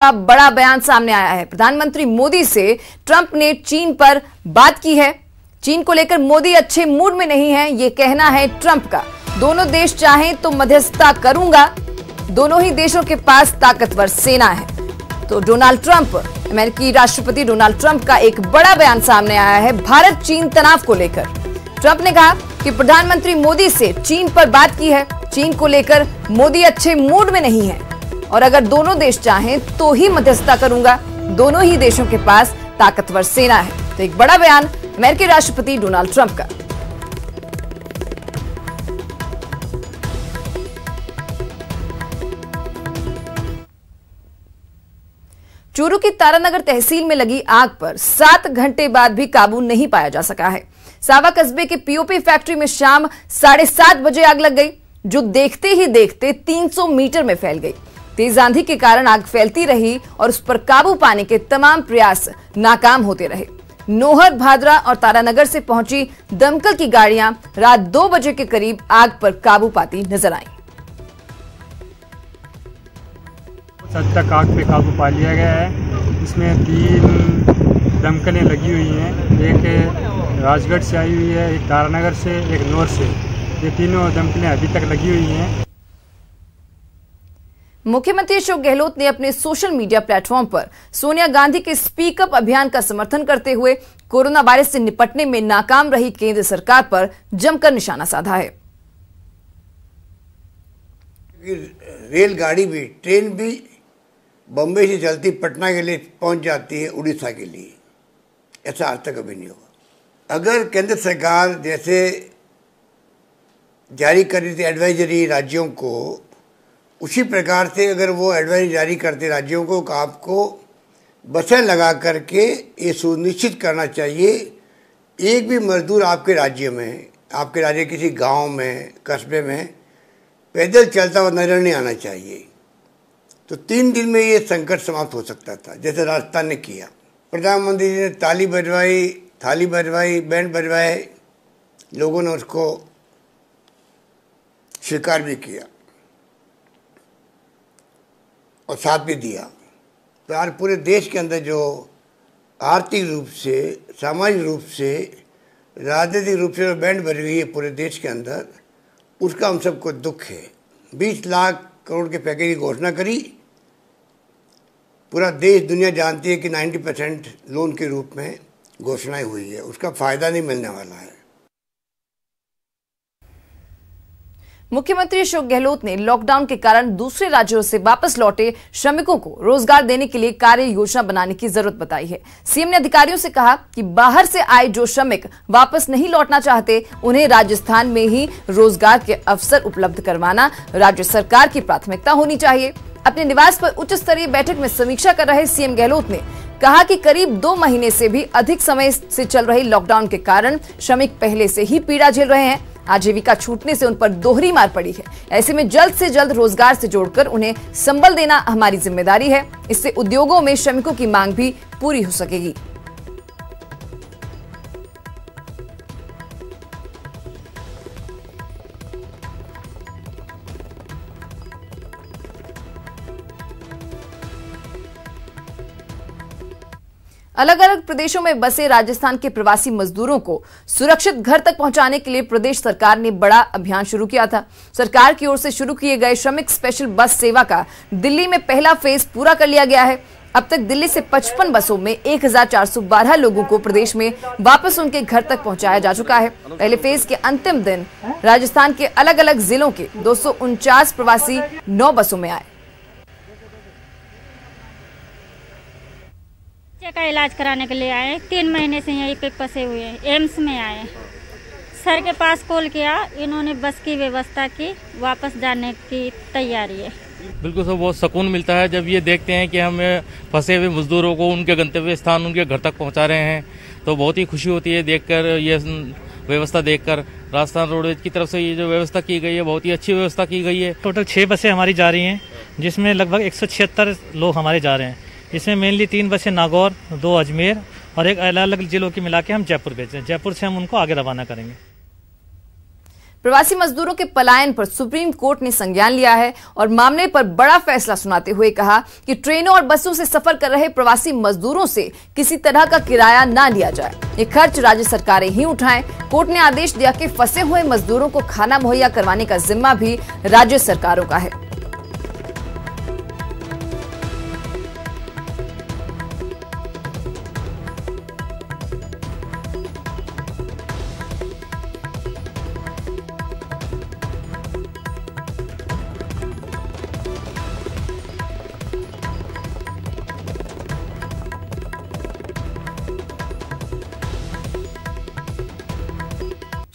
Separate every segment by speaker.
Speaker 1: का बड़ा बयान सामने आया है। प्रधानमंत्री मोदी से ट्रंप ने चीन पर बात की है। चीन को लेकर मोदी अच्छे मूड में नहीं है, ये कहना है ट्रंप का। दोनों देश चाहें तो मध्यस्थता करूंगा, दोनों ही देशों के पास ताकतवर सेना है। तो डोनाल्ड ट्रंप, अमेरिकी राष्ट्रपति डोनाल्ड ट्रंप का एक बड़ा बयान सामने आया है भारत चीन तनाव को लेकर। ट्रंप ने कहा कि प्रधानमंत्री मोदी से चीन पर बात की है, चीन को लेकर मोदी अच्छे मूड में नहीं है और अगर दोनों देश चाहें तो ही मध्यस्थता करूंगा, दोनों ही देशों के पास ताकतवर सेना है। तो एक बड़ा बयान अमेरिकी राष्ट्रपति डोनाल्ड ट्रंप का। चूरू की तारानगर तहसील में लगी आग पर 7 घंटे बाद भी काबू नहीं पाया जा सका है। सावा कस्बे के पीओपी फैक्ट्री में शाम 7:30 बजे आग लग गई, जो देखते ही देखते 300 मीटर में फैल गई। तेज आंधी के कारण आग फैलती रही और उस पर काबू पाने के तमाम प्रयास नाकाम होते रहे। नोहर, भादरा और तारानगर से पहुंची दमकल की गाड़ियां रात 2 बजे के करीब आग पर काबू पाती नजर आईं।
Speaker 2: हद तक आग पे काबू पा लिया गया है। इसमें 3 दमकलें लगी हुई हैं, एक राजगढ़ से आई हुई है, एक तारानगर से, एक नोहर से। ये तीनों दमकलें अभी तक लगी हुई हैं।
Speaker 1: मुख्यमंत्री अशोक गहलोत ने अपने सोशल मीडिया प्लेटफॉर्म पर सोनिया गांधी के स्पीक अप अभियान का समर्थन करते हुए कोरोना वायरस से निपटने में नाकाम रही केंद्र सरकार पर जमकर निशाना साधा है।
Speaker 3: रेलगाड़ी भी, ट्रेन भी बम्बई से चलती पटना के लिए पहुंच जाती है उड़ीसा के लिए, ऐसा आज तक कभी नहीं हुआ। अगर केंद्र सरकार जैसे जारी कर रही थी एडवाइजरी राज्यों को, उसी प्रकार से अगर वो एडवाइजरी जारी करते राज्यों को कि आपको बसें लगा करके ये सुनिश्चित करना चाहिए एक भी मजदूर आपके राज्य में, आपके राज्य किसी गांव में, कस्बे में पैदल चलता हुआ नजर नहीं आना चाहिए, तो 3 दिन में ये संकट समाप्त हो सकता था, जैसे राजस्थान ने किया। प्रधानमंत्री जी ने ताली बजवाई, थाली बजवाई, बैंड बजवाए, लोगों ने उसको स्वीकार भी किया और साथ भी दिया। तो आज पूरे देश के अंदर जो आर्थिक रूप से, सामाजिक रूप से, राजनीतिक रूप से बैंड बज गई है पूरे देश के अंदर, उसका हम सबको दुख है। 20 लाख करोड़ के पैकेज की घोषणा करी, पूरा देश दुनिया जानती है कि 90% लोन के रूप में घोषणाएं हुई है, उसका फायदा नहीं मिलने वाला है।
Speaker 1: मुख्यमंत्री अशोक गहलोत ने लॉकडाउन के कारण दूसरे राज्यों से वापस लौटे श्रमिकों को रोजगार देने के लिए कार्य योजना बनाने की जरूरत बताई है। सीएम ने अधिकारियों से कहा कि बाहर से आए जो श्रमिक वापस नहीं लौटना चाहते, उन्हें राजस्थान में ही रोजगार के अवसर उपलब्ध करवाना राज्य सरकार की प्राथमिकता होनी चाहिए। अपने निवास पर उच्च स्तरीय बैठक में समीक्षा कर रहे सीएम गहलोत ने कहा कि करीब 2 महीने से भी अधिक समय से चल रही लॉकडाउन के कारण श्रमिक पहले से ही पीड़ा झेल रहे हैं। आजीविका छूटने से उन पर दोहरी मार पड़ी है। ऐसे में जल्द से जल्द रोजगार से जोड़कर उन्हें संबल देना हमारी जिम्मेदारी है। इससे उद्योगों में श्रमिकों की मांग भी पूरी हो सकेगी। अलग अलग प्रदेशों में बसे राजस्थान के प्रवासी मजदूरों को सुरक्षित घर तक पहुंचाने के लिए प्रदेश सरकार ने बड़ा अभियान शुरू किया था। सरकार की ओर से शुरू किए गए श्रमिक स्पेशल बस सेवा का दिल्ली में पहला फेज पूरा कर लिया गया है। अब तक दिल्ली से 55 बसों में 1412 लोगों को प्रदेश में वापस उनके घर तक पहुंचाया जा चुका है। पहले फेज के अंतिम दिन राजस्थान के अलग अलग जिलों के 249 प्रवासी 9 बसों में आए।
Speaker 4: का इलाज कराने के लिए आए, 3 महीने से यहीं पे फंसे हुए हैं। एम्स में आए, सर के पास कॉल किया, इन्होंने बस की व्यवस्था की, वापस जाने की तैयारी है।
Speaker 5: बिल्कुल सब बहुत सुकून मिलता है जब ये देखते हैं कि हम फंसे हुए मजदूरों को उनके गंतव्य स्थान, उनके घर तक पहुंचा रहे हैं, तो बहुत ही खुशी होती है देखकर। ये व्यवस्था देखकर राजस्थान रोडवेज की तरफ से ये जो व्यवस्था की गई है, बहुत ही अच्छी व्यवस्था की गई है।
Speaker 6: टोटल 6 बसें हमारी जा रही हैं, जिसमें लगभग 176 लोग हमारे जा रहे हैं। इसमें मेनली 3 बसें नागौर, 2 अजमेर और एक अलग अलग जिलों की मिला के हम जयपुर भेज रहे हैं। जयपुर से हम उनको आगे रवाना करेंगे।
Speaker 1: प्रवासी मजदूरों के पलायन पर सुप्रीम कोर्ट ने संज्ञान लिया है और मामले पर बड़ा फैसला सुनाते हुए कहा कि ट्रेनों और बसों से सफर कर रहे प्रवासी मजदूरों से किसी तरह का किराया ना लिया जाए। ये खर्च राज्य सरकारें ही उठाएं। कोर्ट ने आदेश दिया कि फंसे हुए मजदूरों को खाना मुहैया करवाने का जिम्मा भी राज्य सरकारों का है।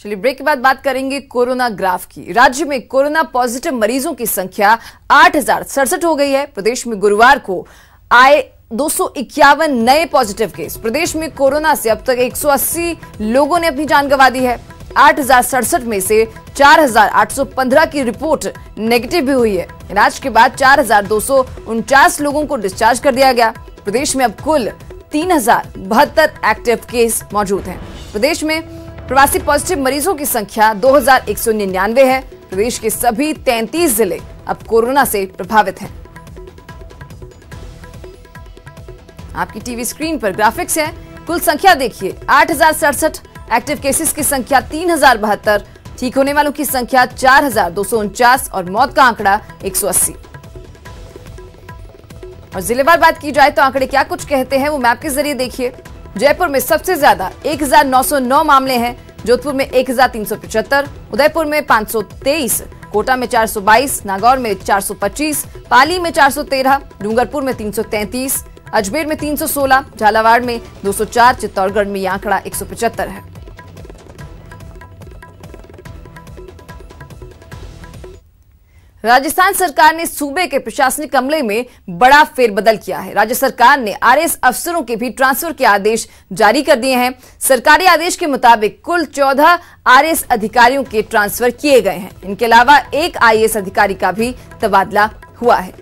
Speaker 1: चलिए ब्रेक के बाद बात करेंगे कोरोना ग्राफ की। राज्य में कोरोना पॉजिटिव मरीजों की संख्या 8,067 हो गई है। प्रदेश में गुरुवार को आए 251 नए पॉजिटिव केस। प्रदेश में कोरोना से अब तक 180 लोगों ने अपनी जान गंवा दी है। 8,067 में से 4,815 की रिपोर्ट नेगेटिव भी हुई है। इलाज के बाद 4,249 लोगों को डिस्चार्ज कर दिया गया। प्रदेश में अब कुल 3,072 एक्टिव केस मौजूद हैं। प्रदेश में प्रवासी पॉजिटिव मरीजों की संख्या 2,199 है। प्रदेश के सभी 33 जिले अब कोरोना से प्रभावित हैं। आपकी टीवी स्क्रीन पर ग्राफिक्स है। कुल संख्या देखिए 8,067, एक्टिव केसेस की संख्या 3,072, ठीक होने वालों की संख्या 4,249 और मौत का आंकड़ा 180। और जिलेवार बात की जाए तो आंकड़े क्या कुछ कहते हैं वो मैप के जरिए देखिए। जयपुर में सबसे ज्यादा 1,909 मामले हैं, जोधपुर में 1,375, उदयपुर में 523, कोटा में 422, नागौर में 425, पाली में 413, डूंगरपुर में 333, अजमेर में 316, झालावाड़ में 204, चित्तौड़गढ़ में यह आंकड़ा 175 है। राजस्थान सरकार ने सूबे के प्रशासनिक अमले में बड़ा फेरबदल किया है। राज्य सरकार ने आरएएस अफसरों के भी ट्रांसफर के आदेश जारी कर दिए हैं। सरकारी आदेश के मुताबिक कुल 14 आरएएस अधिकारियों के ट्रांसफर किए गए हैं। इनके अलावा एक आईएएस अधिकारी का भी तबादला हुआ है।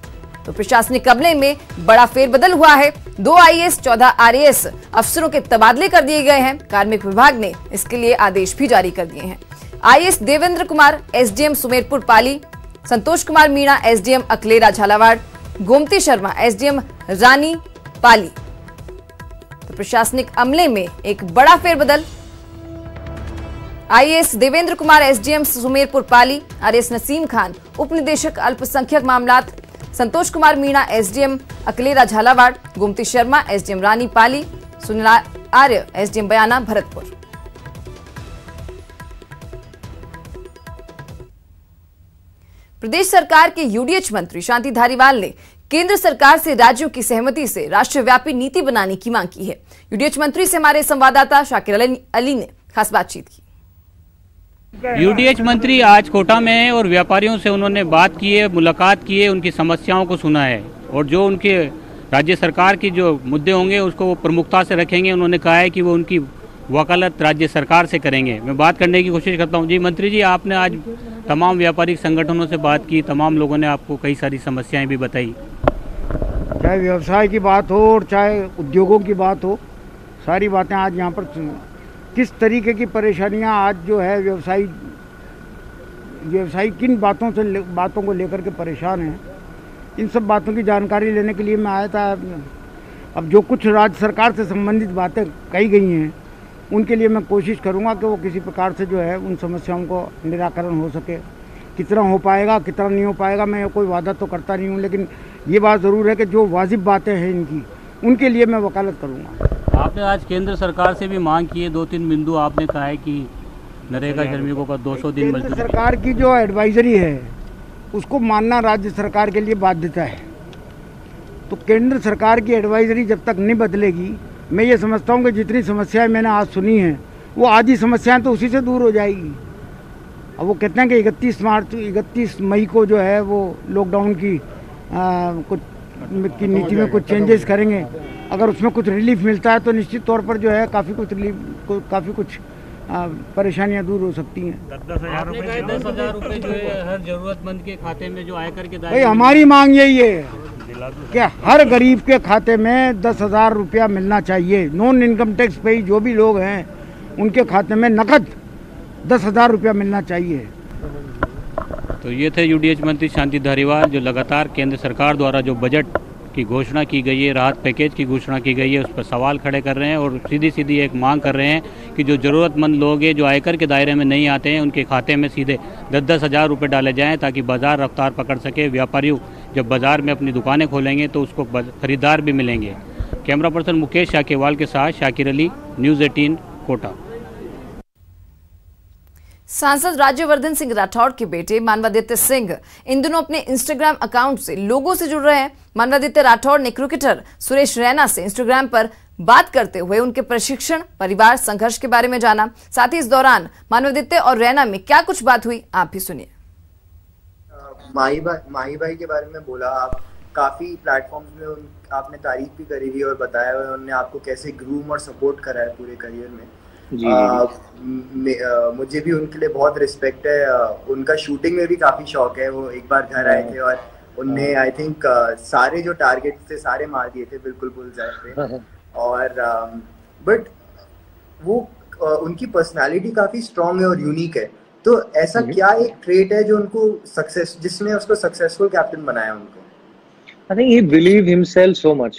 Speaker 1: तो प्रशासनिक अमले में बड़ा फेरबदल हुआ है। 2 आईएएस 14 आरएएस अफसरों के तबादले कर दिए गए हैं। कार्मिक विभाग ने इसके लिए आदेश भी जारी कर दिए हैं। आईएएस देवेंद्र कुमार एसडीएम सुमेरपुर पाली, संतोष कुमार मीणा एसडीएम अकलेरा झालावाड़, गोमती शर्मा एसडीएम रानी पाली। तो प्रशासनिक अमले में एक बड़ा फेरबदल। आईएएस देवेंद्र कुमार एसडीएम सुमेरपुर पाली, आरएएस नसीम खान उप निदेशक अल्पसंख्यक मामलात, संतोष कुमार मीणा एसडीएम अकलेरा झालावाड़, गोमती शर्मा एसडीएम रानी पाली, सुनील आर्य एसडीएम बयाना भरतपुर। प्रदेश सरकार के यूडीएच मंत्री शांति धारीवाल ने केंद्र सरकार से राज्यों की सहमति से राष्ट्रव्यापी नीति बनाने की मांग की है। यूडीएच मंत्री से हमारे संवाददाता शाकिर अली ने खास बातचीत की।
Speaker 7: यूडीएच मंत्री आज कोटा में हैं और व्यापारियों से उन्होंने बात की है, मुलाकात की है, उनकी समस्याओं को सुना है और जो उनके राज्य सरकार की जो मुद्दे होंगे उसको वो प्रमुखता से रखेंगे। उन्होंने कहा है कि वो उनकी वकालत राज्य सरकार से करेंगे। मैं बात करने की कोशिश करता हूं। जी मंत्री जी, आपने आज तमाम व्यापारिक संगठनों से बात की, तमाम लोगों ने आपको कई सारी समस्याएं भी बताई।
Speaker 8: चाहे व्यवसाय की बात हो और चाहे उद्योगों की बात हो, सारी बातें आज यहाँ पर किस तरीके की परेशानियाँ आज जो है व्यवसायी किन बातों को लेकर के परेशान हैं, इन सब बातों की जानकारी लेने के लिए मैं आया था। अब जो कुछ राज्य सरकार से संबंधित बातें कही गई हैं उनके लिए मैं कोशिश करूंगा कि वो किसी प्रकार से जो है उन समस्याओं को निराकरण हो सके। कितना हो पाएगा कितना नहीं हो पाएगा मैं कोई वादा तो करता नहीं हूं, लेकिन ये बात ज़रूर है कि जो वाजिब बातें हैं इनकी, उनके लिए मैं वकालत करूंगा।
Speaker 7: आपने आज केंद्र सरकार से भी मांग की है, 2-3 बिंदु आपने कहा है कि नरेगा श्रमिकों का 200 दिन मजदूरी।
Speaker 8: सरकार की जो एडवाइजरी है उसको मानना राज्य सरकार के लिए बाध्यता है। तो केंद्र सरकार की एडवाइजरी जब तक नहीं बदलेगी, मैं ये समझता हूँ कि जितनी समस्याएं मैंने आज सुनी हैं वो आधी समस्याएं तो उसी से दूर हो जाएगी। अब वो कहते हैं कि 31 मई को जो है वो लॉकडाउन की नीति में कुछ चेंजेस करेंगे। अगर उसमें कुछ रिलीफ मिलता है तो निश्चित तौर पर जो है काफ़ी कुछ परेशानियां दूर हो सकती हैं।
Speaker 7: 10,000 रुपये जो है हर जरूरतमंद के खाते में जो आयकर के
Speaker 8: भाई हमारी मांग यही है कि हर गरीब के खाते में 10,000 रुपया मिलना चाहिए। नॉन इनकम टैक्स पे जो भी लोग हैं उनके खाते में नकद 10,000 रुपया मिलना चाहिए।
Speaker 7: तो ये थे यूडीएच मंत्री शांति धारीवाल, जो लगातार केंद्र सरकार द्वारा जो बजट की घोषणा की गई है, राहत पैकेज की घोषणा की गई है, उस पर सवाल खड़े कर रहे हैं और सीधी सीधी एक मांग कर रहे हैं कि जो ज़रूरतमंद लोग हैं, जो आयकर के दायरे में नहीं आते हैं, उनके खाते में सीधे 10-10 हज़ार रुपये डाले जाएं, ताकि बाज़ार रफ्तार पकड़ सके। व्यापारी जब बाज़ार में अपनी दुकानें खोलेंगे तो उसको खरीदार भी मिलेंगे। कैमरा पर्सन मुकेश शाकेवाल के साथ शाकिर अली, न्यूज़ 18 कोटा।
Speaker 1: सांसद राज्यवर्धन सिंह राठौड़ के बेटे मानवादित्य सिंह इन दिनों अपने इंस्टाग्राम अकाउंट से लोगों से जुड़ रहे हैं। मानवादित्य राठौड़ ने क्रिकेटर सुरेश रैना से इंस्टाग्राम पर बात करते हुए उनके प्रशिक्षण, परिवार संघर्ष के बारे में जाना। साथ ही इस दौरान मानवादित्य और रैना में क्या कुछ बात हुई, आप भी सुनिए।
Speaker 9: माही भाई के बारे में बोला, आप काफी प्लेटफॉर्म्स में आपने तारीफ भी करी थी और बताया हुआ उन्होंने आपको कैसे ग्रूम और सपोर्ट करा है पूरे करियर में। मुझे भी उनके लिए बहुत रिस्पेक्ट है। उनका शूटिंग में भी काफी शौक है। वो एक बार घर आए थे और उनने आई थिंक सारे जो टारगेट थे सारे मार दिए थे, बिल्कुल बुलजाए पे। और बट वो उनकी पर्सनालिटी काफी स्ट्रांग है और यूनिक है। तो ऐसा क्या एक ट्रेट है जो उनको जिसने उसको सक्सेसफुल कैप्टन बनाया उनको?
Speaker 10: I think he believed himself so much,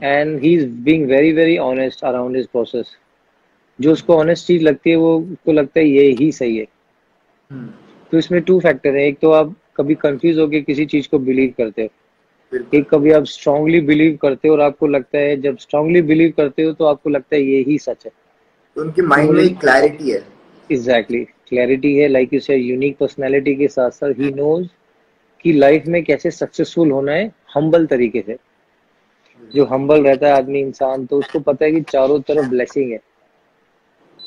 Speaker 10: and he's being very very honest around his process. जो उसको ऑनेस्ट चीज लगती है वो उसको लगता है ये ही सही है। तो इसमें 2 फैक्टर है। एक तो आप कभी कंफ्यूज होके किसी चीज को बिलीव करते हो, एक कभी आप स्ट्रांगली बिलीव करते हो और आपको लगता है, जब स्ट्रांगली बिलीव करते हो तो आपको लगता है ये ही सच है।
Speaker 9: तो उनके माइंड में एक क्लैरिटी है।
Speaker 10: एग्जैक्टली, क्लैरिटी है। लाइक यू से यूनिक पर्सनैलिटी के साथ साथ ही नोज कि लाइफ में कैसे सक्सेसफुल होना है हम्बल तरीके से। जो हम्बल रहता है आदमी, इंसान, तो उसको पता है कि चारों तरफ ब्लेसिंग है।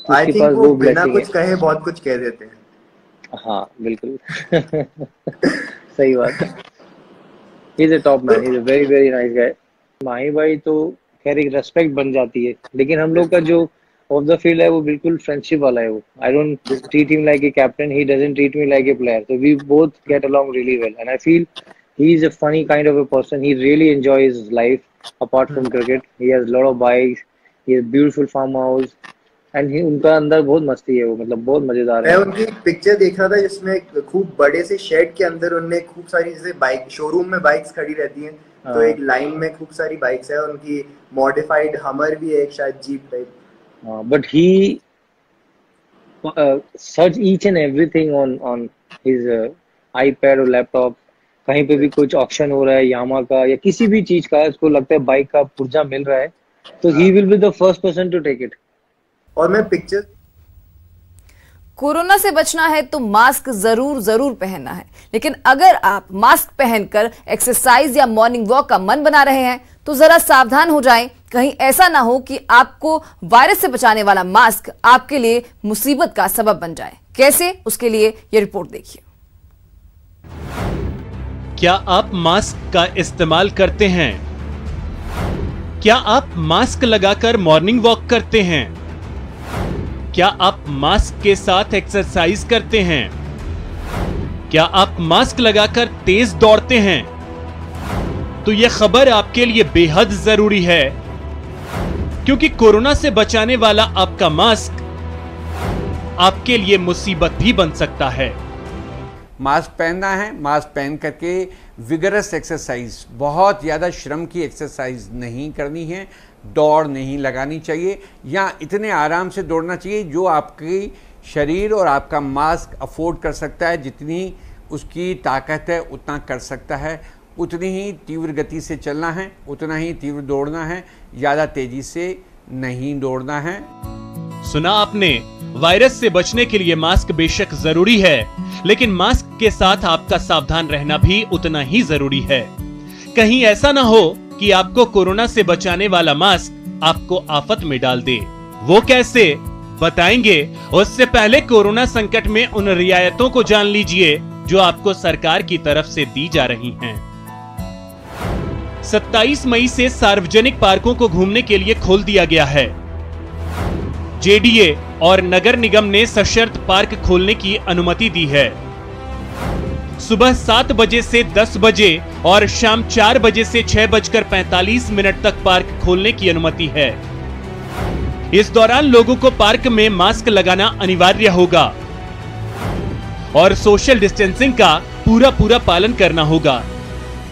Speaker 9: आई थिंक वो बिना कुछ कहे बहुत कुछ कह देते हैं।
Speaker 10: हाँ बिल्कुल सही बात है। He is a top man, he is a very very nice guy. Mahi भाई तो खैर एक रेस्पेक्ट बन जाती है, लेकिन हम लोग का जो ऑफ द फील्ड है वो बिल्कुल फ्रेंडशिप वाला है। वो I don't treat him like a captain, he doesn't treat me like a player. So we both get along really well, and I feel he is a funny kind of a person. He really enjoys life apart from cricket. He has a lot of bikes, he has a beautiful farmhouse, and उनका अंदर बहुत मस्ती है। वो मतलब बहुत मजेदार है।
Speaker 9: मैं उनकी पिक्चर देख रहा था जिसमें खूब बड़े से शेड के अंदर उनने खूब सारी जैसे बाइक, शोरूम में बाइक्स खड़ी रहती हैं, तो एक लाइन में खूब सारी बाइक्स है। उनकी मॉडिफाइड हमर भी है, एक शायद jeep type.
Speaker 10: But he search each and everything on his iPad और लैपटॉप। कहीं पे भी कुछ ऑक्शन हो रहा है यामा का या किसी भी चीज का, उसको लगता है बाइक का पुर्जा मिल रहा है, तो he will be the first person to take it।
Speaker 9: और मैं पिक्चर
Speaker 1: कोरोना से बचना है तो मास्क जरूर पहनना है, लेकिन अगर आप मास्क पहनकर एक्सरसाइज या मॉर्निंग वॉक का मन बना रहे हैं तो जरा सावधान हो जाएं। कहीं ऐसा ना हो कि आपको वायरस से बचाने वाला मास्क आपके लिए मुसीबत का सबब बन जाए। कैसे, उसके लिए ये रिपोर्ट देखिए।
Speaker 11: क्या आप मास्क का इस्तेमाल करते हैं? क्या आप मास्क लगाकर मॉर्निंग वॉक करते हैं? क्या आप मास्क के साथ एक्सरसाइज करते हैं? क्या आप मास्क लगाकर तेज दौड़ते हैं? तो यह खबर आपके लिए बेहद जरूरी है, क्योंकि कोरोना से बचाने वाला आपका मास्क आपके लिए मुसीबत भी बन सकता है।
Speaker 12: मास्क पहनना है, मास्क पहन करके विगरस एक्सरसाइज, बहुत ज़्यादा श्रम की एक्सरसाइज नहीं करनी है, दौड़ नहीं लगानी चाहिए, या इतने आराम से दौड़ना चाहिए जो आपकी शरीर और आपका मास्क अफोर्ड कर सकता है। जितनी उसकी ताकत है उतना कर सकता है, उतनी ही तीव्र गति से चलना है, उतना ही तीव्र दौड़ना है, ज़्यादा तेजी से नहीं दौड़ना है।
Speaker 11: सुना आपने, वायरस से बचने के लिए मास्क बेशक जरूरी है, लेकिन मास्क के साथ आपका सावधान रहना भी उतना ही जरूरी है। कहीं ऐसा ना हो कि आपको कोरोना से बचाने वाला मास्क आपको आफत में डाल दे। वो कैसे, बताएंगे। उससे पहले कोरोना संकट में उन रियायतों को जान लीजिए जो आपको सरकार की तरफ से दी जा रही हैं। 27 मई से सार्वजनिक पार्कों को घूमने के लिए खोल दिया गया है। जेडीए और नगर निगम ने सशर्त पार्क खोलने की अनुमति दी है। सुबह 7 बजे से 10 बजे और शाम 4 बजे से 6:45 तक पार्क खोलने की अनुमति है। इस दौरान लोगों को पार्क में मास्क लगाना अनिवार्य होगा और सोशल डिस्टेंसिंग का पूरा पालन करना होगा।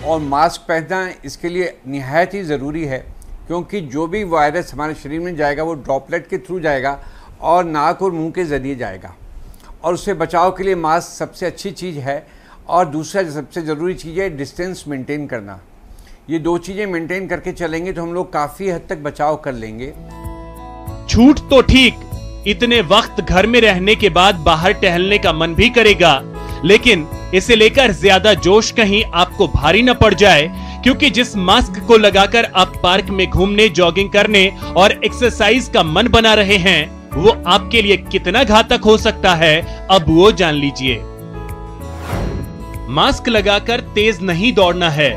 Speaker 12: और मास्क पहनना इसके लिए निहायत ही ज़रूरी है, क्योंकि जो भी वायरस हमारे शरीर में जाएगा वो ड्रॉपलेट के थ्रू जाएगा और नाक और मुंह के ज़रिए जाएगा, और उससे बचाव के लिए मास्क सबसे अच्छी चीज़ है। और दूसरा सबसे ज़रूरी चीज़ है डिस्टेंस मेंटेन करना। ये दो चीज़ें मेंटेन करके चलेंगे तो हम लोग काफ़ी हद तक बचाव कर लेंगे।
Speaker 11: छूट तो ठीक, इतने वक्त घर में रहने के बाद बाहर टहलने का मन भी करेगा, लेकिन इसे लेकर ज्यादा जोश कहीं आपको भारी न पड़ जाए, क्योंकि जिस मास्क को लगाकर आप पार्क में घूमने, जॉगिंग करने और एक्सरसाइज का मन बना रहे हैं, वो आपके लिए कितना घातक हो सकता है, अब वो जान लीजिए। मास्क लगाकर तेज नहीं दौड़ना है,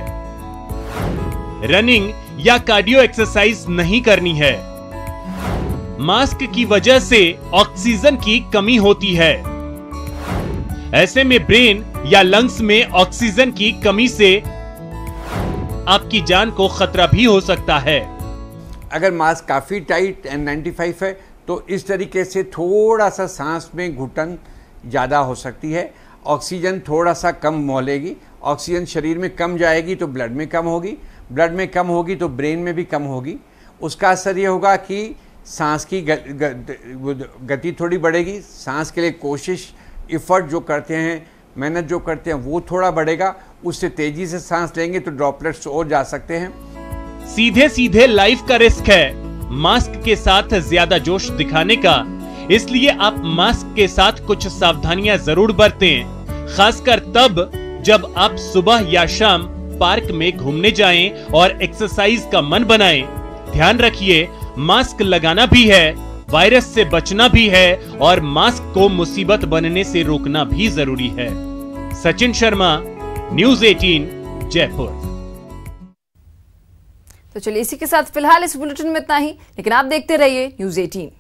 Speaker 11: रनिंग या कार्डियो एक्सरसाइज नहीं करनी है। मास्क की वजह से ऑक्सीजन की कमी होती है। ऐसे में ब्रेन या लंग्स में ऑक्सीजन की कमी से आपकी जान को खतरा भी हो सकता है।
Speaker 12: अगर मास्क काफ़ी टाइट N95 है तो इस तरीके से थोड़ा सा सांस में घुटन ज़्यादा हो सकती है, ऑक्सीजन थोड़ा सा कम मोलेगी। ऑक्सीजन शरीर में कम जाएगी तो ब्लड में कम होगी, ब्लड में कम होगी तो ब्रेन में भी कम होगी। उसका असर ये होगा कि सांस की गति थोड़ी बढ़ेगी, सांस के लिए कोशिश, इफ़र्ट जो करते हैं, मेहनत जो करते हैं वो थोड़ा बढ़ेगा। उससे तेजी से सांस लेंगे तो ड्रॉपलेट्स और जा सकते हैं।
Speaker 11: सीधे सीधे लाइफ का रिस्क है मास्क के साथ ज्यादा जोश दिखाने का, इसलिए आप मास्क के साथ कुछ सावधानियां जरूर बरतें, खासकर तब जब आप सुबह या शाम पार्क में घूमने जाएं और एक्सरसाइज का मन बनाएं। ध्यान रखिए, मास्क लगाना भी है, वायरस से बचना भी है और मास्क को मुसीबत बनने से रोकना भी जरूरी है। सचिन शर्मा, न्यूज़ 18, जयपुर।
Speaker 1: तो चलिए इसी के साथ फिलहाल इस बुलेटिन में इतना ही, लेकिन आप देखते रहिए न्यूज़ 18।